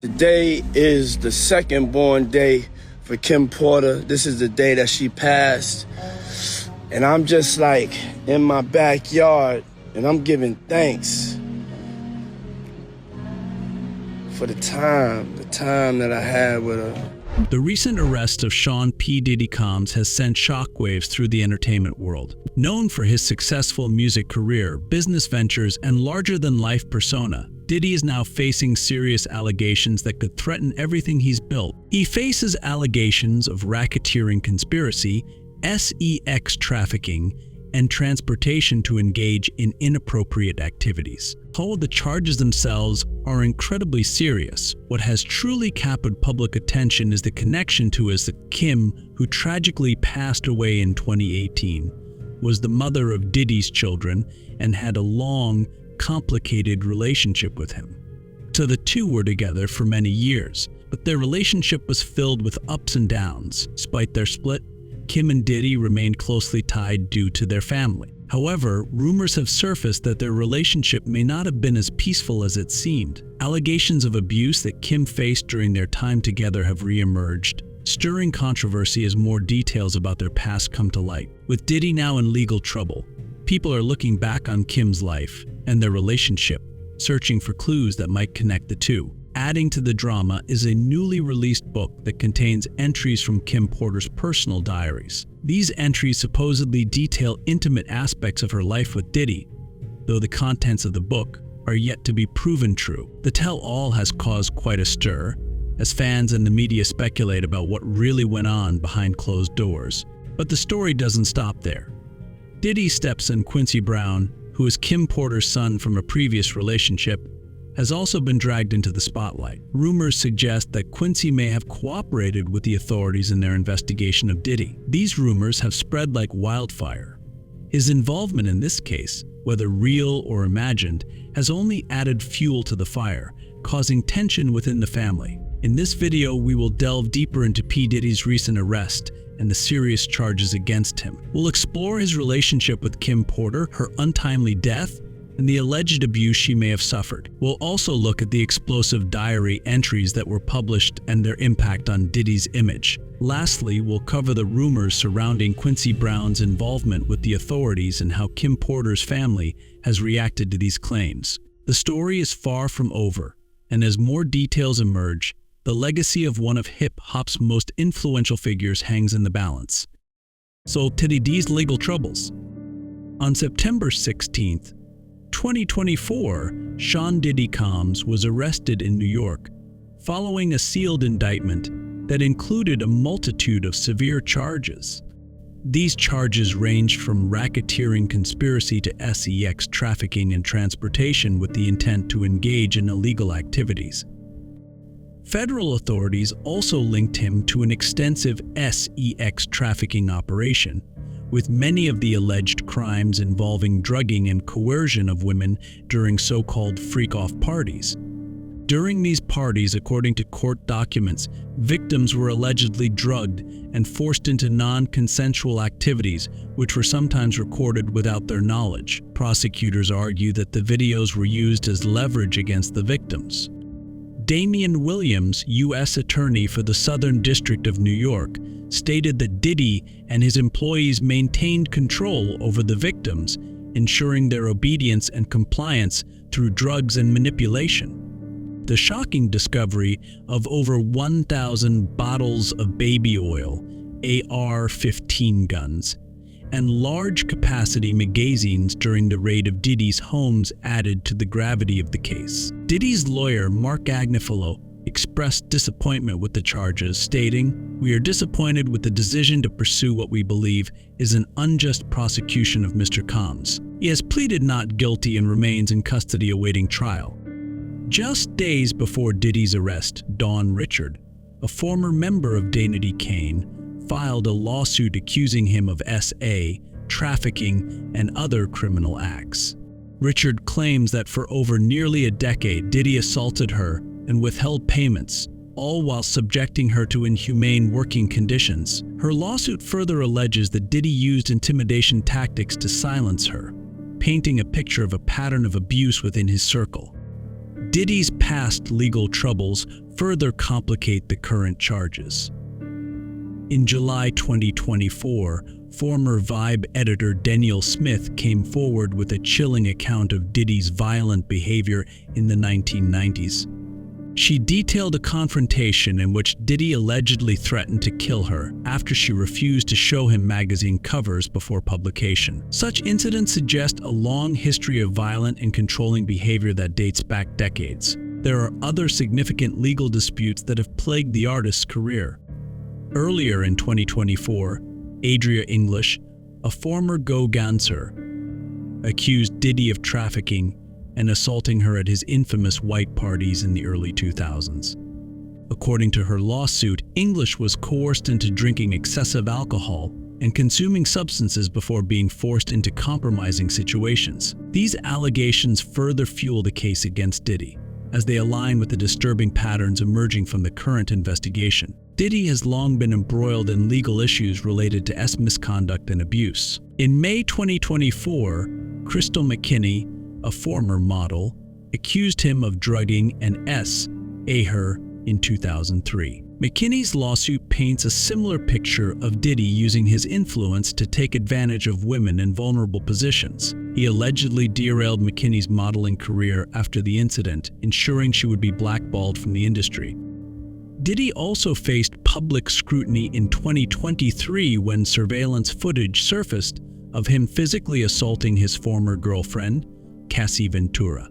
Today is the second born day for Kim Porter. This is the day that she passed. And I'm just like in my backyard and I'm giving thanks for the time that I had with her. The recent arrest of Sean P. Diddy Combs has sent shockwaves through the entertainment world. Known for his successful music career, business ventures, and larger-than-life persona, Diddy is now facing serious allegations that could threaten everything he's built. He faces allegations of racketeering conspiracy, sex trafficking, and transportation to engage in inappropriate activities. Although the charges themselves are incredibly serious, what has truly captured public attention is the connection to his Kim, who tragically passed away in 2018, was the mother of Diddy's children and had a long, complicated relationship with him. So the two were together for many years, but their relationship was filled with ups and downs. Despite their split, Kim and Diddy remained closely tied due to their family. However, rumors have surfaced that their relationship may not have been as peaceful as it seemed. Allegations of abuse that Kim faced during their time together have re-emerged, stirring controversy as more details about their past come to light. With Diddy now in legal trouble, people are looking back on Kim's life and their relationship, searching for clues that might connect the two. Adding to the drama is a newly released book that contains entries from Kim Porter's personal diaries. These entries supposedly detail intimate aspects of her life with Diddy, though the contents of the book are yet to be proven true. The tell-all has caused quite a stir, as fans and the media speculate about what really went on behind closed doors. But the story doesn't stop there. Diddy's stepson, Quincy Brown, who is Kim Porter's son from a previous relationship, has also been dragged into the spotlight. Rumors suggest that Quincy may have cooperated with the authorities in their investigation of Diddy. These rumors have spread like wildfire. His involvement in this case, whether real or imagined, has only added fuel to the fire, causing tension within the family. In this video, we will delve deeper into P. Diddy's recent arrest and the serious charges against him. We'll explore his relationship with Kim Porter, her untimely death, and the alleged abuse she may have suffered. We'll also look at the explosive diary entries that were published and their impact on Diddy's image. Lastly, we'll cover the rumors surrounding Quincy Brown's involvement with the authorities and how Kim Porter's family has reacted to these claims. The story is far from over, and as more details emerge, the legacy of one of hip-hop's most influential figures hangs in the balance. So, Diddy's legal troubles. On September 16th, 2024, Sean Diddy Combs was arrested in New York following a sealed indictment that included a multitude of severe charges. These charges ranged from racketeering conspiracy to sex trafficking and transportation with the intent to engage in illegal activities. Federal authorities also linked him to an extensive sex trafficking operation, with many of the alleged crimes involving drugging and coercion of women during so-called freak-off parties. During these parties, according to court documents, victims were allegedly drugged and forced into non-consensual activities, which were sometimes recorded without their knowledge. Prosecutors argue that the videos were used as leverage against the victims. Damian Williams, U.S. Attorney for the Southern District of New York, stated that Diddy and his employees maintained control over the victims, ensuring their obedience and compliance through drugs and manipulation. The shocking discovery of over 1,000 bottles of baby oil, AR-15 guns, and large-capacity magazines during the raid of Diddy's homes added to the gravity of the case. Diddy's lawyer, Mark Agnifilo, expressed disappointment with the charges, stating, "We are disappointed with the decision to pursue what we believe is an unjust prosecution of Mr. Combs. He has pleaded not guilty and remains in custody awaiting trial." Just days before Diddy's arrest, Dawn Richard, a former member of Diddy Kane, filed a lawsuit accusing him of SA, trafficking, and other criminal acts. Richard claims that for over nearly a decade, Diddy assaulted her and withheld payments, all while subjecting her to inhumane working conditions. Her lawsuit further alleges that Diddy used intimidation tactics to silence her, painting a picture of a pattern of abuse within his circle. Diddy's past legal troubles further complicate the current charges. In July 2024, former Vibe editor Danielle Smith came forward with a chilling account of Diddy's violent behavior in the 1990s. She detailed a confrontation in which Diddy allegedly threatened to kill her after she refused to show him magazine covers before publication. Such incidents suggest a long history of violent and controlling behavior that dates back decades. There are other significant legal disputes that have plagued the artist's career. Earlier in 2024, Adria English, a former Go dancer, accused Diddy of trafficking and assaulting her at his infamous white parties in the early 2000s. According to her lawsuit, English was coerced into drinking excessive alcohol and consuming substances before being forced into compromising situations. These allegations further fuel the case against Diddy, as they align with the disturbing patterns emerging from the current investigation. Diddy has long been embroiled in legal issues related to misconduct and abuse. In May 2024, Crystal McKinney, a former model, accused him of drugging and her in 2003. McKinney's lawsuit paints a similar picture of Diddy using his influence to take advantage of women in vulnerable positions. He allegedly derailed McKinney's modeling career after the incident, ensuring she would be blackballed from the industry. Diddy also faced public scrutiny in 2023 when surveillance footage surfaced of him physically assaulting his former girlfriend, Cassie Ventura.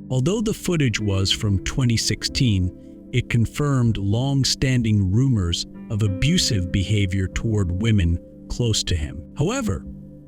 Although the footage was from 2016, it confirmed long-standing rumors of abusive behavior toward women close to him. However,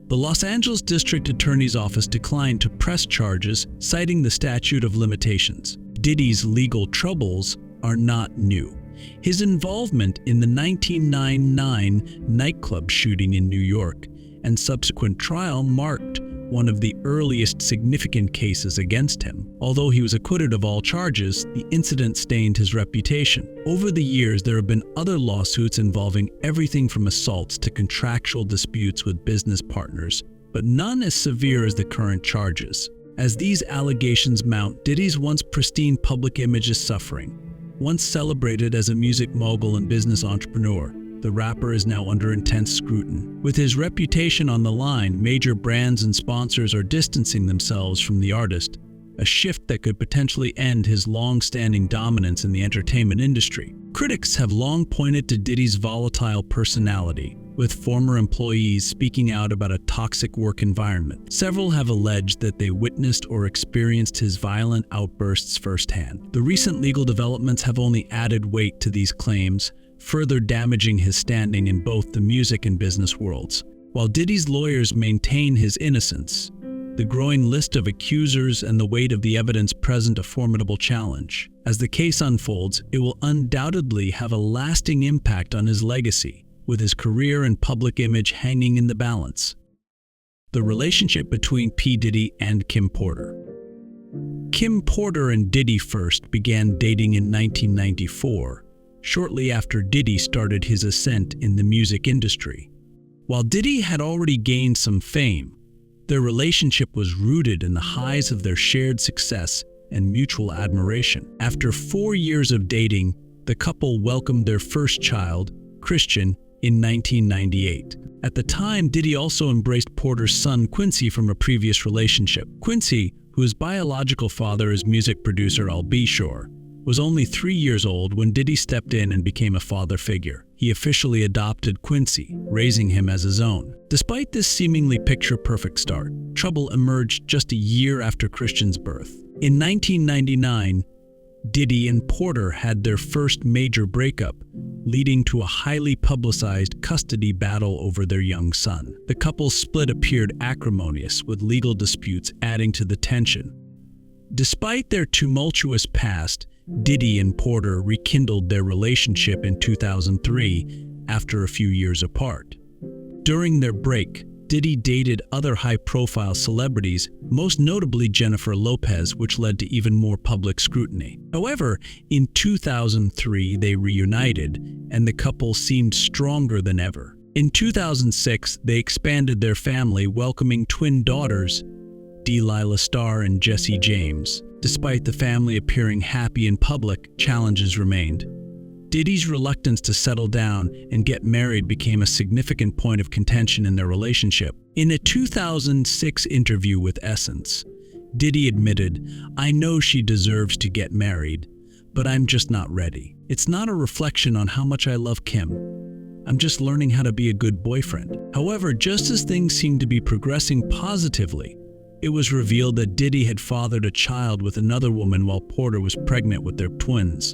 the Los Angeles District Attorney's Office declined to press charges, citing the statute of limitations. Diddy's legal troubles are not new. His involvement in the 1999 nightclub shooting in New York and subsequent trial marked one of the earliest significant cases against him. Although he was acquitted of all charges, the incident stained his reputation. Over the years, there have been other lawsuits involving everything from assaults to contractual disputes with business partners, but none as severe as the current charges. As these allegations mount, Diddy's once pristine public image is suffering. Once celebrated as a music mogul and business entrepreneur, the rapper is now under intense scrutiny. With his reputation on the line, major brands and sponsors are distancing themselves from the artist, a shift that could potentially end his long-standing dominance in the entertainment industry. Critics have long pointed to Diddy's volatile personality, with former employees speaking out about a toxic work environment. Several have alleged that they witnessed or experienced his violent outbursts firsthand. The recent legal developments have only added weight to these claims, further damaging his standing in both the music and business worlds. While Diddy's lawyers maintain his innocence, the growing list of accusers and the weight of the evidence present a formidable challenge. As the case unfolds, it will undoubtedly have a lasting impact on his legacy, with his career and public image hanging in the balance. The relationship between P. Diddy and Kim Porter. Kim Porter and Diddy first began dating in 1994, shortly after Diddy started his ascent in the music industry. While Diddy had already gained some fame, their relationship was rooted in the highs of their shared success and mutual admiration. After 4 years of dating, the couple welcomed their first child, Christian, in 1998. At the time, Diddy also embraced Porter's son, Quincy, from a previous relationship. Quincy, whose biological father is music producer Al B. Shore, was only 3 years old when Diddy stepped in and became a father figure. He officially adopted Quincy, raising him as his own. Despite this seemingly picture-perfect start, trouble emerged just a year after Christian's birth. In 1999, Diddy and Porter had their first major breakup, leading to a highly publicized custody battle over their young son. The couple's split appeared acrimonious, with legal disputes adding to the tension. Despite their tumultuous past, Diddy and Porter rekindled their relationship in 2003 after a few years apart. During their break, Diddy dated other high-profile celebrities, most notably Jennifer Lopez, which led to even more public scrutiny. However, in 2003, they reunited, and the couple seemed stronger than ever. In 2006, they expanded their family, welcoming twin daughters, Delilah Starr and Jessie James. Despite the family appearing happy in public, challenges remained. Diddy's reluctance to settle down and get married became a significant point of contention in their relationship. In a 2006 interview with Essence, Diddy admitted, "I know she deserves to get married, but I'm just not ready. It's not a reflection on how much I love Kim. I'm just learning how to be a good boyfriend." However, just as things seemed to be progressing positively, it was revealed that Diddy had fathered a child with another woman while Porter was pregnant with their twins.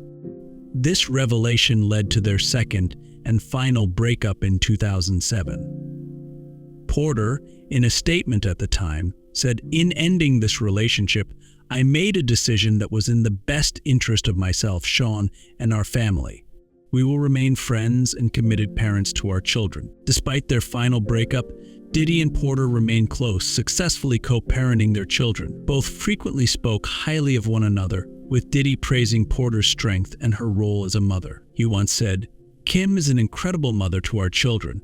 This revelation led to their second and final breakup in 2007. Porter, in a statement at the time, said, "In ending this relationship, I made a decision that was in the best interest of myself, Sean, and our family. We will remain friends and committed parents to our children." Despite their final breakup, Diddy and Porter remained close, successfully co-parenting their children. Both frequently spoke highly of one another, with Diddy praising Porter's strength and her role as a mother. He once said, "Kim is an incredible mother to our children.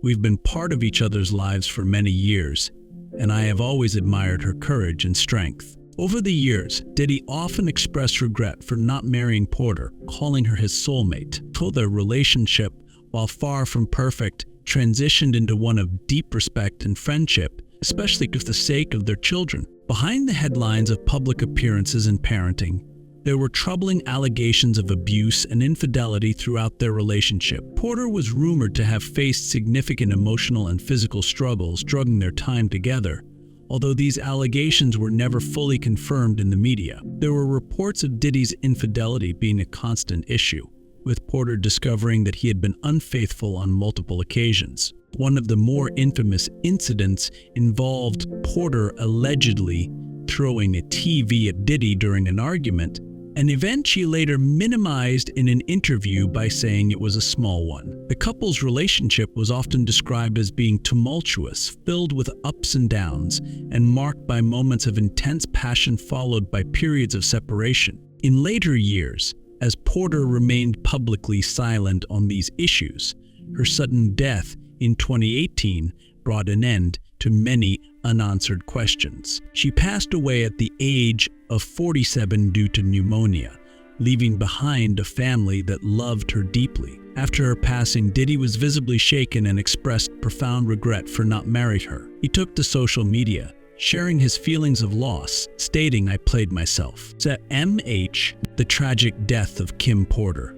We've been part of each other's lives for many years, and I have always admired her courage and strength." Over the years, Diddy often expressed regret for not marrying Porter, calling her his soulmate. So their relationship, while far from perfect, transitioned into one of deep respect and friendship, especially for the sake of their children. Behind the headlines of public appearances and parenting, there were troubling allegations of abuse and infidelity throughout their relationship. Porter was rumored to have faced significant emotional and physical struggles during their time together, although these allegations were never fully confirmed in the media. There were reports of Diddy's infidelity being a constant issue, with Porter discovering that he had been unfaithful on multiple occasions. One of the more infamous incidents involved Porter allegedly throwing a TV at Diddy during an argument, an event she later minimized in an interview by saying it was a small one. The couple's relationship was often described as being tumultuous, filled with ups and downs, and marked by moments of intense passion followed by periods of separation. In later years, as Porter remained publicly silent on these issues, her sudden death in 2018 brought an end to many unanswered questions. She passed away at the age of 47 due to pneumonia, leaving behind a family that loved her deeply. After her passing, Diddy was visibly shaken and expressed profound regret for not marrying her. He took to social media, sharing his feelings of loss, stating, "I played myself." MH, the tragic death of Kim Porter.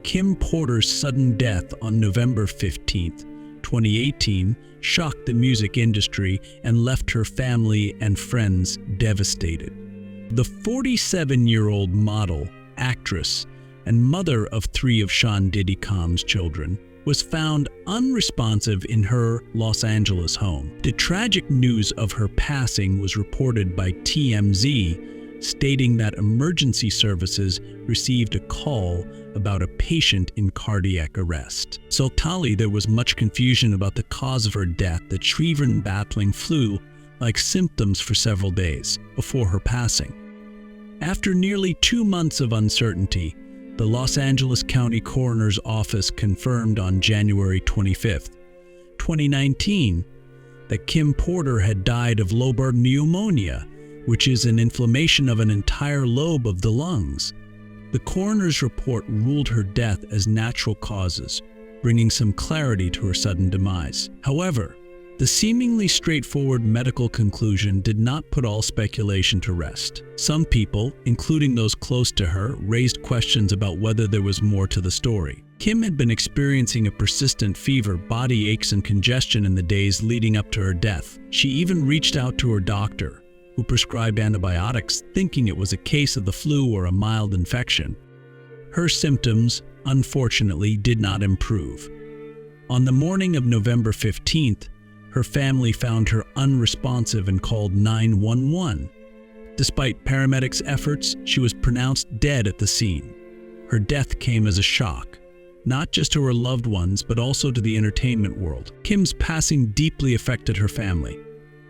Kim Porter's sudden death on November 15th, 2018, shocked the music industry and left her family and friends devastated. The 47-year-old model, actress, and mother of 3 of Sean Diddy Combs' children was found unresponsive in her Los Angeles home. The tragic news of her passing was reported by TMZ, stating that emergency services received a call about a patient in cardiac arrest. Sultali, there was much confusion about the cause of her death, that she'd been battling flu-like symptoms for several days before her passing. After nearly 2 months of uncertainty, the Los Angeles County Coroner's Office confirmed on January 25, 2019, that Kim Porter had died of lobar pneumonia, which is an inflammation of an entire lobe of the lungs. The coroner's report ruled her death as natural causes, bringing some clarity to her sudden demise. However, the seemingly straightforward medical conclusion did not put all speculation to rest. Some people, including those close to her, raised questions about whether there was more to the story. Kim had been experiencing a persistent fever, body aches, and congestion in the days leading up to her death. She even reached out to her doctor, who prescribed antibiotics, thinking it was a case of the flu or a mild infection. Her symptoms, unfortunately, did not improve. On the morning of November 15th, her family found her unresponsive and called 911. Despite paramedics' efforts, she was pronounced dead at the scene. Her death came as a shock, not just to her loved ones, but also to the entertainment world. Kim's passing deeply affected her family.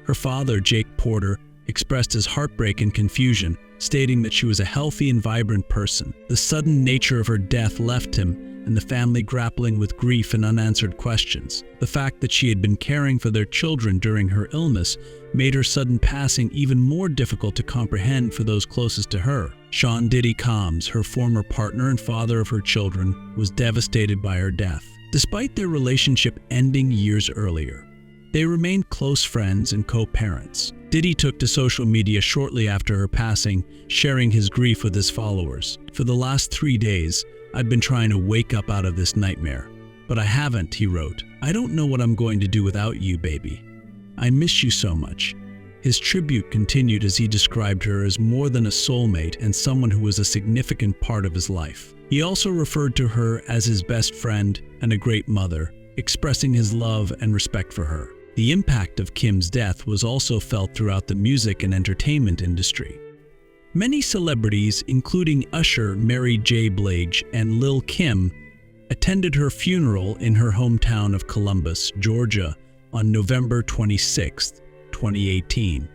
Her father, Jake Porter, expressed his heartbreak and confusion, stating that she was a healthy and vibrant person. The sudden nature of her death left him and the family grappling with grief and unanswered questions. The fact that she had been caring for their children during her illness made her sudden passing even more difficult to comprehend for those closest to her. Sean Diddy Combs, her former partner and father of her children, was devastated by her death. Despite their relationship ending years earlier, they remained close friends and co-parents. Diddy took to social media shortly after her passing, sharing his grief with his followers. "For the last 3 days, I've been trying to wake up out of this nightmare. But I haven't," he wrote. "I don't know what I'm going to do without you, baby. I miss you so much." His tribute continued as he described her as more than a soulmate and someone who was a significant part of his life. He also referred to her as his best friend and a great mother, expressing his love and respect for her. The impact of Kim's death was also felt throughout the music and entertainment industry. Many celebrities, including Usher, Mary J. Blige, and Lil' Kim, attended her funeral in her hometown of Columbus, Georgia, on November 26, 2018.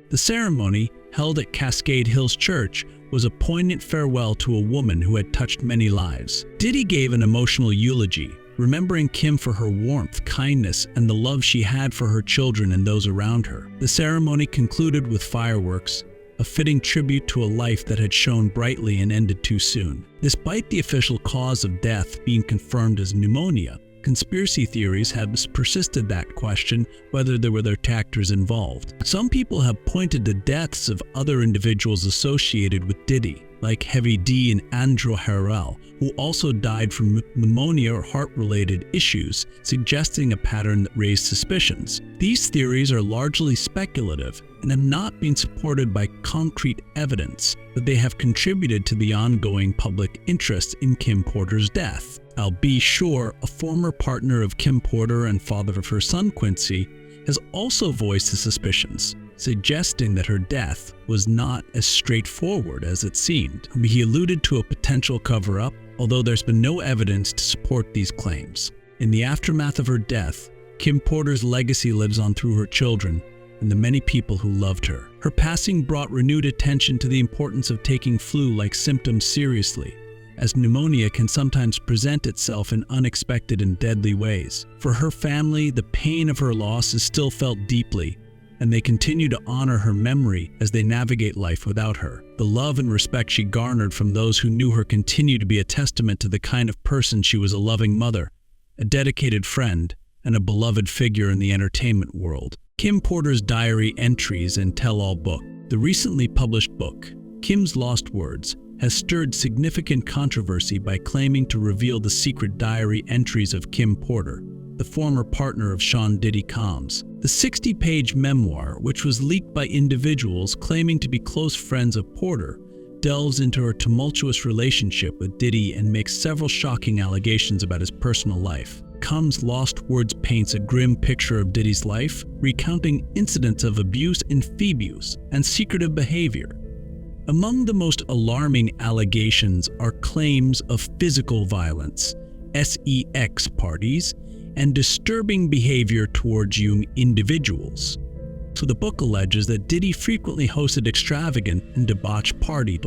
The ceremony, held at Cascade Hills Church, was a poignant farewell to a woman who had touched many lives. Diddy gave an emotional eulogy, remembering Kim for her warmth, kindness, and the love she had for her children and those around her. The ceremony concluded with fireworks, a fitting tribute to a life that had shone brightly and ended too soon. Despite the official cause of death being confirmed as pneumonia, conspiracy theories have persisted that question whether there were detractors involved. Some people have pointed to deaths of other individuals associated with Diddy, like Heavy D and Andrew Harrell, who also died from pneumonia or heart-related issues, suggesting a pattern that raised suspicions. These theories are largely speculative and have not been supported by concrete evidence, but they have contributed to the ongoing public interest in Kim Porter's death. Al B. Shore, a former partner of Kim Porter and father of her son Quincy, has also voiced his suspicions, suggesting that her death was not as straightforward as it seemed. He alluded to a potential cover-up, although there's been no evidence to support these claims. In the aftermath of her death, Kim Porter's legacy lives on through her children and the many people who loved her. Her passing brought renewed attention to the importance of taking flu-like symptoms seriously, as pneumonia can sometimes present itself in unexpected and deadly ways. For her family, the pain of her loss is still felt deeply, and they continue to honor her memory as they navigate life without her. The love and respect she garnered from those who knew her continue to be a testament to the kind of person she was: a loving mother, a dedicated friend, and a beloved figure in the entertainment world. Kim Porter's diary entries and tell-all book. The recently published book, Kim's Lost Words, has stirred significant controversy by claiming to reveal the secret diary entries of Kim Porter, the former partner of Sean Diddy Combs. The 60-page memoir, which was leaked by individuals claiming to be close friends of Porter, delves into her tumultuous relationship with Diddy and makes several shocking allegations about his personal life. Combs' Lost Words paints a grim picture of Diddy's life, recounting incidents of abuse and abuse and secretive behavior. Among the most alarming allegations are claims of physical violence, sex parties, and disturbing behavior towards young individuals. So the book alleges that Diddy frequently hosted extravagant and debauched parties,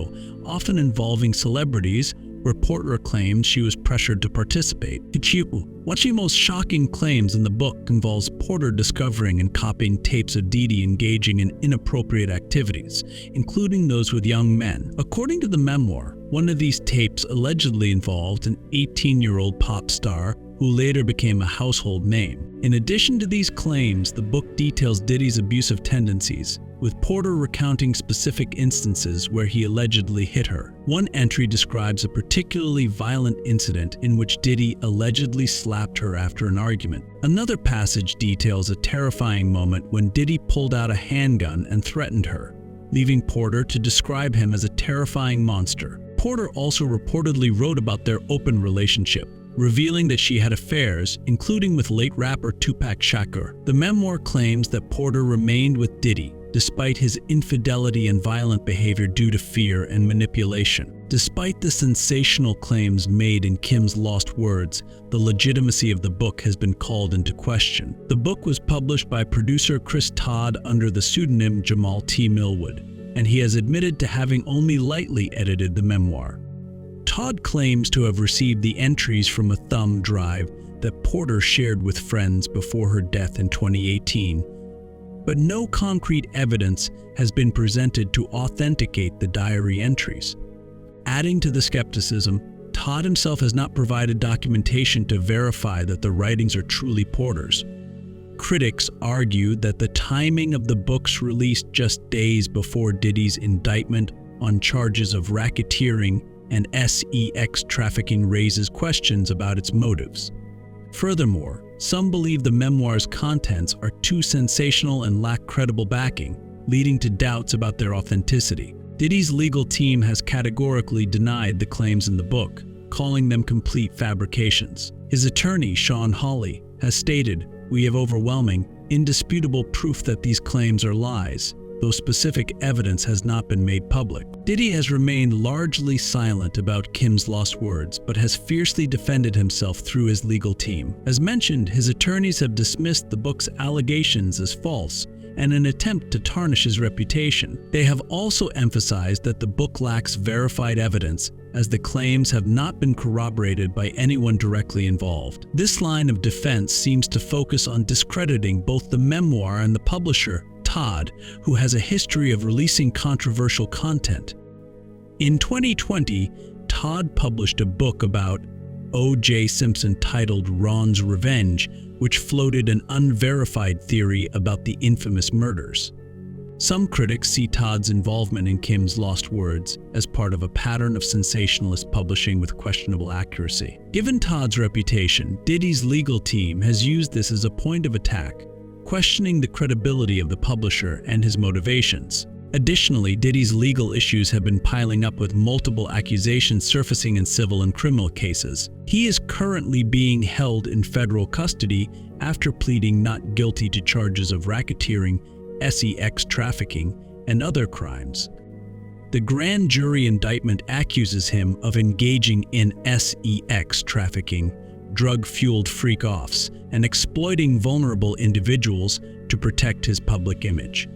often involving celebrities, where Porter claims she was pressured to participate. One of the most shocking claims in the book involves Porter discovering and copying tapes of Diddy engaging in inappropriate activities, including those with young men. According to the memoir, one of these tapes allegedly involved an 18-year-old pop star who later became a household name. In addition to these claims, the book details Diddy's abusive tendencies, with Porter recounting specific instances where he allegedly hit her. One entry describes a particularly violent incident in which Diddy allegedly slapped her after an argument. Another passage details a terrifying moment when Diddy pulled out a handgun and threatened her, leaving Porter to describe him as a terrifying monster. Porter also reportedly wrote about their open relationship, revealing that she had affairs, including with late rapper Tupac Shakur. The memoir claims that Porter remained with Diddy despite his infidelity and violent behavior due to fear and manipulation. Despite the sensational claims made in Kim's Lost Words, the legitimacy of the book has been called into question. The book was published by producer Chris Todd under the pseudonym Jamal T. Millwood, and he has admitted to having only lightly edited the memoir. Todd claims to have received the entries from a thumb drive that Porter shared with friends before her death in 2018, but no concrete evidence has been presented to authenticate the diary entries. Adding to the skepticism, Todd himself has not provided documentation to verify that the writings are truly Porter's. Critics argued that the timing of the book's release just days before Diddy's indictment on charges of racketeering and sex trafficking raises questions about its motives. Furthermore, some believe the memoir's contents are too sensational and lack credible backing, leading to doubts about their authenticity. Diddy's legal team has categorically denied the claims in the book, calling them complete fabrications. His attorney, Sean Hawley, has stated, "We have overwhelming, indisputable proof that these claims are lies, though specific evidence has not been made public." Diddy has remained largely silent about Kim's lost words, but has fiercely defended himself through his legal team. As mentioned, his attorneys have dismissed the book's allegations as false and an attempt to tarnish his reputation. They have also emphasized that the book lacks verified evidence, as the claims have not been corroborated by anyone directly involved. This line of defense seems to focus on discrediting both the memoir and the publisher, Todd, who has a history of releasing controversial content. In 2020, Todd published a book about O.J. Simpson titled Ron's Revenge, which floated an unverified theory about the infamous murders. Some critics see Todd's involvement in Kim's lost words as part of a pattern of sensationalist publishing with questionable accuracy. Given Todd's reputation, Diddy's legal team has used this as a point of attack, questioning the credibility of the publisher and his motivations. Additionally, Diddy's legal issues have been piling up with multiple accusations surfacing in civil and criminal cases. He is currently being held in federal custody after pleading not guilty to charges of racketeering, sex trafficking, and other crimes. The grand jury indictment accuses him of engaging in sex trafficking, drug-fueled freak-offs, and exploiting vulnerable individuals to protect his public image.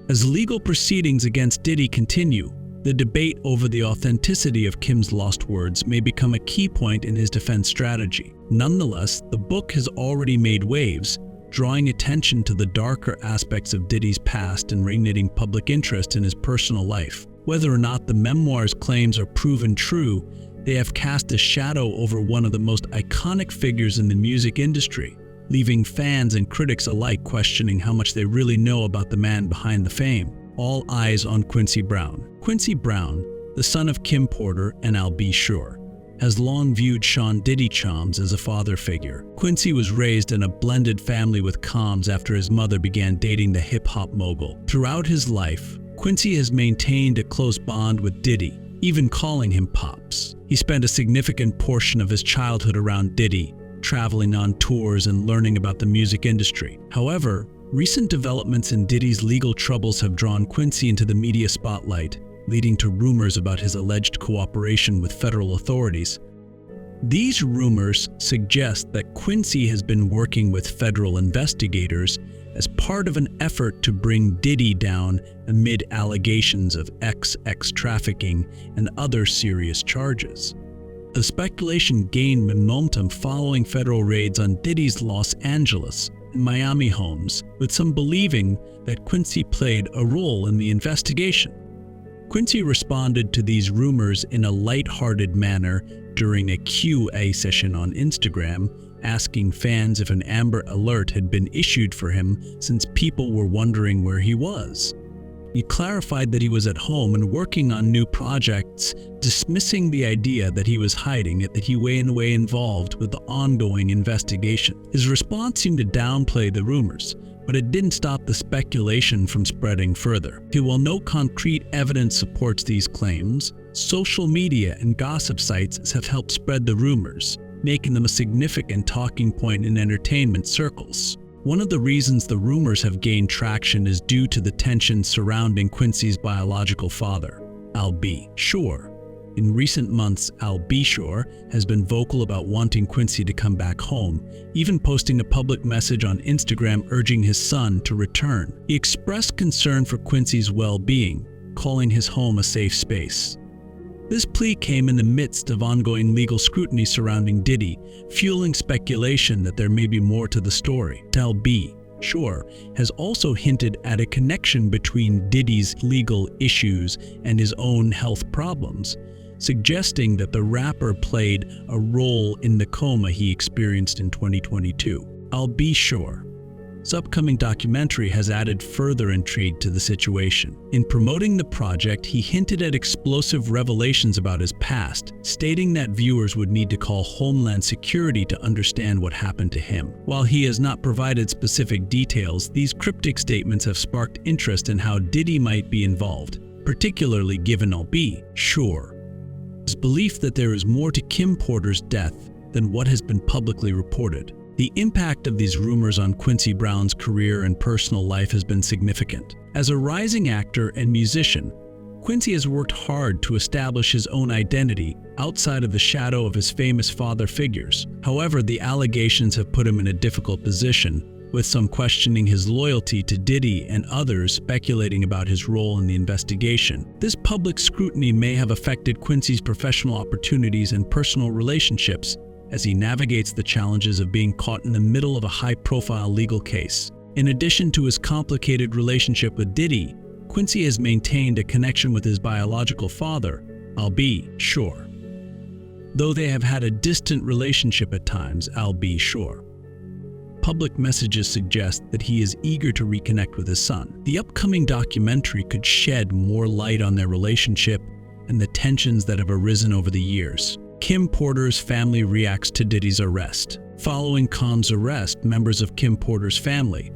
As legal proceedings against Diddy continue, the debate over the authenticity of Kim's lost words may become a key point in his defense strategy. Nonetheless, the book has already made waves, drawing attention to the darker aspects of Diddy's past and reigniting public interest in his personal life. Whether or not the memoir's claims are proven true, they have cast a shadow over one of the most iconic figures in the music industry, leaving fans and critics alike questioning how much they really know about the man behind the fame. All eyes on Quincy Brown. Quincy Brown, the son of Kim Porter and Al B. Sure, has long viewed Sean Diddy Combs as a father figure. Quincy was raised in a blended family with Combs after his mother began dating the hip-hop mogul. Throughout his life, Quincy has maintained a close bond with Diddy, even calling him Pops. He spent a significant portion of his childhood around Diddy, traveling on tours and learning about the music industry. However, recent developments in Diddy's legal troubles have drawn Quincy into the media spotlight, leading to rumors about his alleged cooperation with federal authorities. These rumors suggest that Quincy has been working with federal investigators as part of an effort to bring Diddy down amid allegations of sex trafficking and other serious charges. The speculation gained momentum following federal raids on Diddy's Los Angeles and Miami homes, with some believing that Quincy played a role in the investigation. Quincy responded to these rumors in a lighthearted manner during a Q&A session on Instagram, asking fans if an Amber Alert had been issued for him since people were wondering where he was. He clarified that he was at home and working on new projects, dismissing the idea that he was hiding it, that he was in a way involved with the ongoing investigation. His response seemed to downplay the rumors, but it didn't stop the speculation from spreading further. While no concrete evidence supports these claims, social media and gossip sites have helped spread the rumors, making them a significant talking point in entertainment circles. One of the reasons the rumors have gained traction is due to the tension surrounding Quincy's biological father, Al B. Sure. In recent months, Al B. Sure has been vocal about wanting Quincy to come back home, even posting a public message on Instagram urging his son to return. He expressed concern for Quincy's well-being, calling his home a safe space. This plea came in the midst of ongoing legal scrutiny surrounding Diddy, fueling speculation that there may be more to the story. Al-B, Sure, has also hinted at a connection between Diddy's legal issues and his own health problems, suggesting that the rapper played a role in the coma he experienced in 2022. Al-B Sure. His upcoming documentary has added further intrigue to the situation. In promoting the project, he hinted at explosive revelations about his past, stating that viewers would need to call Homeland Security to understand what happened to him. While he has not provided specific details, these cryptic statements have sparked interest in how Diddy might be involved, particularly given Al-B Sure. His belief that there is more to Kim Porter's death than what has been publicly reported. The impact of these rumors on Quincy Brown's career and personal life has been significant. As a rising actor and musician, Quincy has worked hard to establish his own identity outside of the shadow of his famous father figures. However, the allegations have put him in a difficult position, with some questioning his loyalty to Diddy and others speculating about his role in the investigation. This public scrutiny may have affected Quincy's professional opportunities and personal relationships, as he navigates the challenges of being caught in the middle of a high-profile legal case. In addition to his complicated relationship with Diddy, Quincy has maintained a connection with his biological father, Al-B Sure. Though they have had a distant relationship at times, Al-B Sure. Public messages suggest that he is eager to reconnect with his son. The upcoming documentary could shed more light on their relationship and the tensions that have arisen over the years. Kim Porter's family reacts to Diddy's arrest. Following Khan's arrest, members of Kim Porter's family,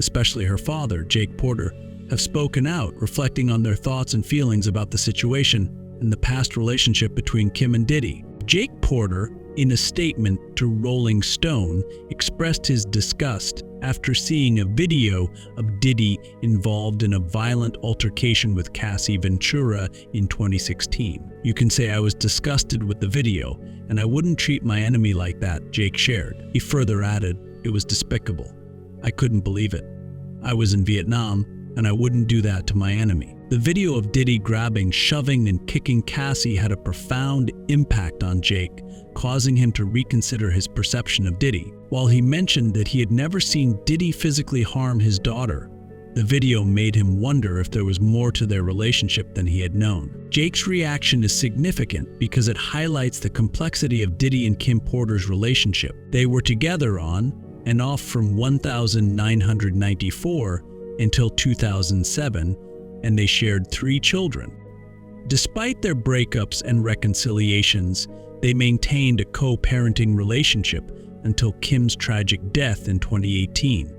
especially her father, Jake Porter, have spoken out, reflecting on their thoughts and feelings about the situation and the past relationship between Kim and Diddy. Jake Porter, in a statement to Rolling Stone, expressed his disgust after seeing a video of Diddy involved in a violent altercation with Cassie Ventura in 2016. "You can say I was disgusted with the video, and I wouldn't treat my enemy like that," Jake shared. He further added, "It was despicable. I couldn't believe it. I was in Vietnam, and I wouldn't do that to my enemy." The video of Diddy grabbing, shoving, and kicking Cassie had a profound impact on Jake, causing him to reconsider his perception of Diddy. While he mentioned that he had never seen Diddy physically harm his daughter, the video made him wonder if there was more to their relationship than he had known. Jake's reaction is significant because it highlights the complexity of Diddy and Kim Porter's relationship. They were together on and off from 1994 until 2007, and they shared 3 children. Despite their breakups and reconciliations, they maintained a co-parenting relationship until Kim's tragic death in 2018.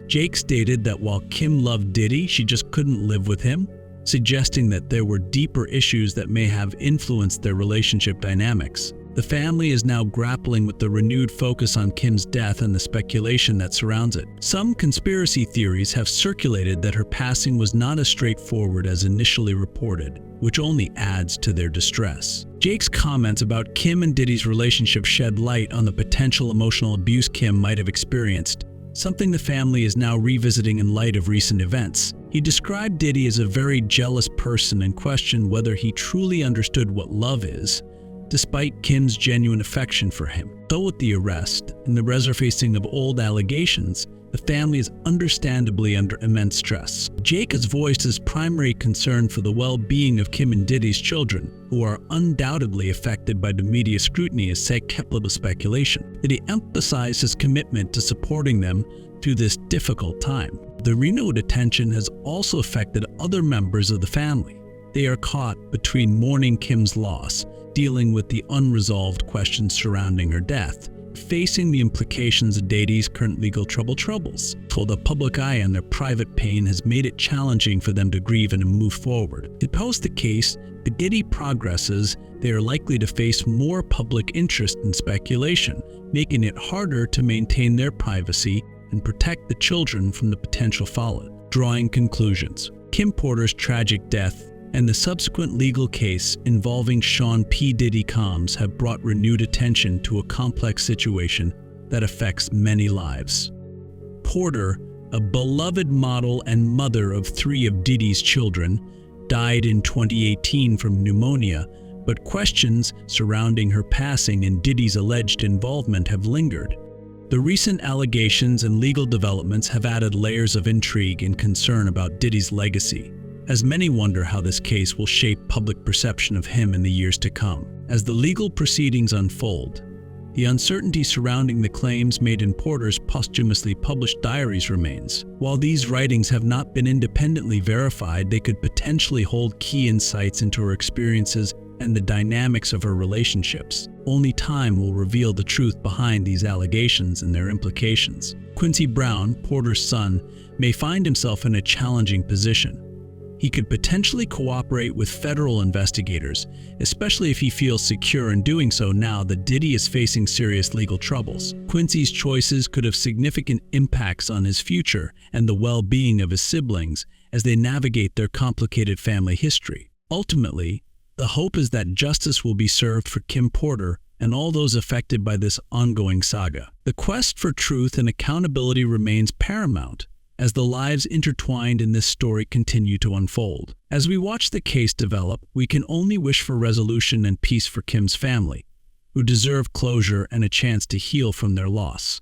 Jake stated that while Kim loved Diddy, she just couldn't live with him, suggesting that there were deeper issues that may have influenced their relationship dynamics. The family is now grappling with the renewed focus on Kim's death and the speculation that surrounds it. Some conspiracy theories have circulated that her passing was not as straightforward as initially reported, which only adds to their distress. Jake's comments about Kim and Diddy's relationship shed light on the potential emotional abuse Kim might have experienced, something the family is now revisiting in light of recent events. He described Diddy as a very jealous person and questioned whether he truly understood what love is, despite Kim's genuine affection for him. Though with the arrest and the resurfacing of old allegations, the family is understandably under immense stress. Jake has voiced his primary concern for the well-being of Kim and Diddy's children, who are undoubtedly affected by the media scrutiny as kept with speculation. Did he emphasized his commitment to supporting them through this difficult time. The renewed attention has also affected other members of the family. They are caught between mourning Kim's loss, dealing with the unresolved questions surrounding her death, facing the implications of Diddy's current legal troubles. So the public eye on their private pain has made it challenging for them to grieve and move forward. To post the case, the Diddy progresses, they are likely to face more public interest and speculation, making it harder to maintain their privacy and protect the children from the potential fallout. Drawing conclusions. Kim Porter's tragic death and the subsequent legal case involving Sean P. Diddy Combs have brought renewed attention to a complex situation that affects many lives. Porter, a beloved model and mother of 3 of Diddy's children, died in 2018 from pneumonia But questions surrounding her passing and Diddy's alleged involvement have lingered. The recent allegations and legal developments have added layers of intrigue and concern about Diddy's legacy, as many wonder how this case will shape public perception of him in the years to come. As the legal proceedings unfold, the uncertainty surrounding the claims made in Porter's posthumously published diaries remains. While these writings have not been independently verified, they could potentially hold key insights into her experiences and the dynamics of her relationships. Only time will reveal the truth behind these allegations and their implications. Quincy Brown, Porter's son, may find himself in a challenging position. He could potentially cooperate with federal investigators, especially if he feels secure in doing so now that Diddy is facing serious legal troubles. Quincy's choices could have significant impacts on his future and the well-being of his siblings as they navigate their complicated family history. Ultimately, the hope is that justice will be served for Kim Porter and all those affected by this ongoing saga. The quest for truth and accountability remains paramount as the lives intertwined in this story continue to unfold. As we watch the case develop, we can only wish for resolution and peace for Kim's family, who deserve closure and a chance to heal from their loss.